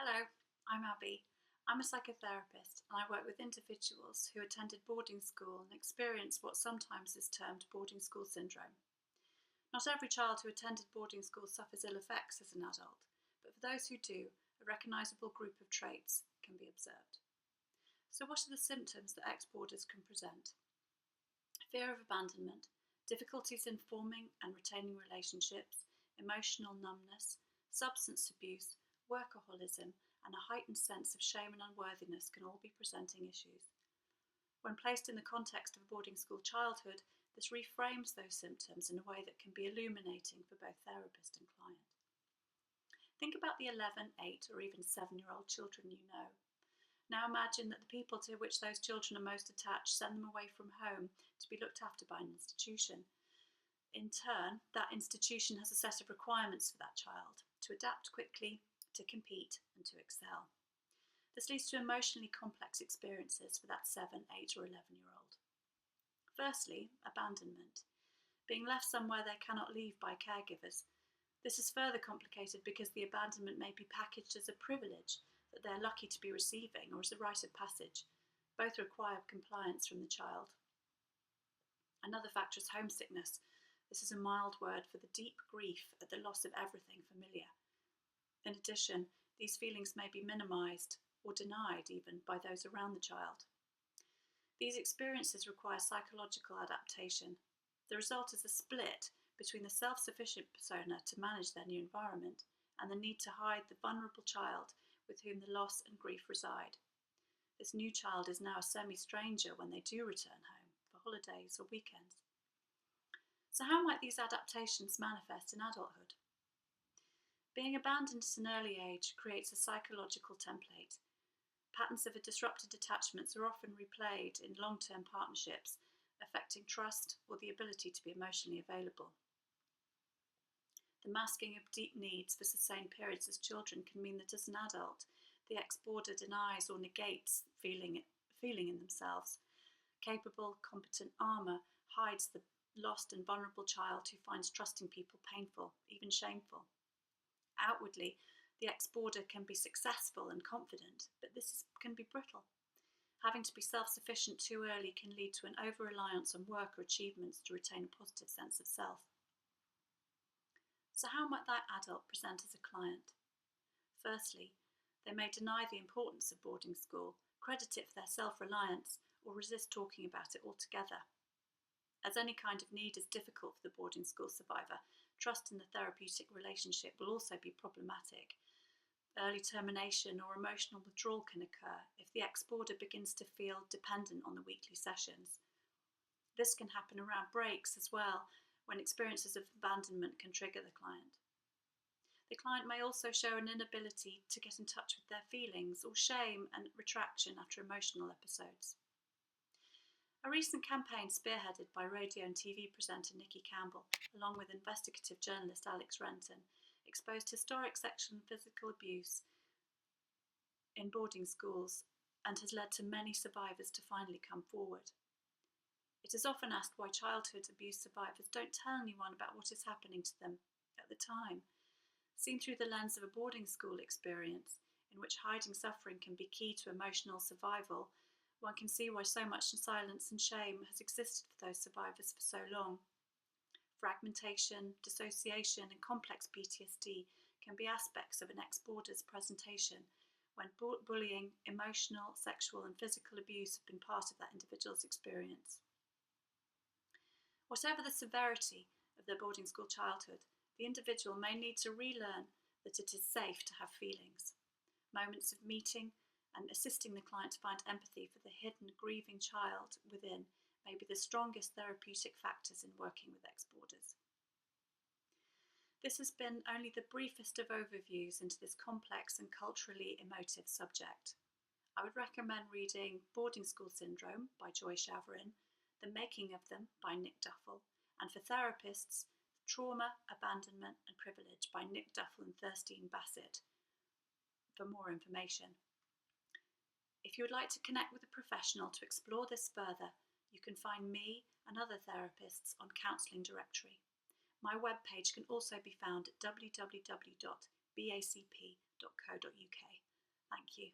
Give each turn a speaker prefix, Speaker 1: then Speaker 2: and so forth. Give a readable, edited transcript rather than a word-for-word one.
Speaker 1: Hello, I'm Abi. I'm a psychotherapist and I work with individuals who attended boarding school and experienced what sometimes is termed boarding school syndrome. Not every child who attended boarding school suffers ill effects as an adult, but for those who do, a recognisable group of traits can be observed. So, what are the symptoms that ex-boarders can present? Fear of abandonment, difficulties in forming and retaining relationships, emotional numbness, substance abuse, workaholism, and a heightened sense of shame and unworthiness can all be presenting issues. When placed in the context of a boarding school childhood, this reframes those symptoms in a way that can be illuminating for both therapist and client. Think about the 11, 8, or even 7-year-old children you know. Now imagine that the people to which those children are most attached send them away from home to be looked after by an institution. In turn, that institution has a set of requirements for that child to adapt quickly, to compete, and to excel. This leads to emotionally complex experiences for that 7, 8, or 11-year-old. Firstly, abandonment. Being left somewhere they cannot leave by caregivers. This is further complicated because the abandonment may be packaged as a privilege that they're lucky to be receiving or as a rite of passage. Both require compliance from the child. Another factor is homesickness. This is a mild word for the deep grief at the loss of everything familiar. In addition, these feelings may be minimised or denied even by those around the child. These experiences require psychological adaptation. The result is a split between the self-sufficient persona to manage their new environment and the need to hide the vulnerable child with whom the loss and grief reside. This new child is now a semi-stranger when they do return home for holidays or weekends. So how might these adaptations manifest in adulthood? Being abandoned at an early age creates a psychological template. Patterns of disrupted attachments are often replayed in long-term partnerships, affecting trust or the ability to be emotionally available. The masking of deep needs for sustained periods as children can mean that as an adult, the ex-boarder denies or negates feeling in themselves. Capable, competent armour hides the lost and vulnerable child who finds trusting people painful, even shameful. Outwardly, the ex-boarder can be successful and confident, but this can be brittle. Having to be self-sufficient too early can lead to an over-reliance on work or achievements to retain a positive sense of self. So how might that adult present as a client? Firstly, they may deny the importance of boarding school, credit it for their self-reliance, or resist talking about it altogether. As any kind of need is difficult for the boarding school survivor, trust in the therapeutic relationship will also be problematic. Early termination or emotional withdrawal can occur if the ex-boarder begins to feel dependent on the weekly sessions. This can happen around breaks as well, when experiences of abandonment can trigger the client. The client may also show an inability to get in touch with their feelings or shame and retraction after emotional episodes. A recent campaign spearheaded by radio and TV presenter Nikki Campbell, along with investigative journalist Alex Renton, exposed historic sexual and physical abuse in boarding schools and has led to many survivors to finally come forward. It is often asked why childhood abuse survivors don't tell anyone about what is happening to them at the time. Seen through the lens of a boarding school experience, in which hiding suffering can be key to emotional survival, one can see why so much silence and shame has existed for those survivors for so long. Fragmentation, dissociation, and complex PTSD can be aspects of an ex-boarder's presentation when bullying, emotional, sexual, and physical abuse have been part of that individual's experience. Whatever the severity of their boarding school childhood, the individual may need to relearn that it is safe to have feelings. Moments of meeting and assisting the client to find empathy for the hidden, grieving child within may be the strongest therapeutic factors in working with ex-boarders. This has been only the briefest of overviews into this complex and culturally emotive subject. I would recommend reading Boarding School Syndrome by Joy Chavarin, The Making of Them by Nick Duffel, and for therapists, Trauma, Abandonment and Privilege by Nick Duffel and Thurstein Bassett for more information. If you would like to connect with a professional to explore this further, you can find me and other therapists on Counselling Directory. My webpage can also be found at www.bacp.co.uk. Thank you.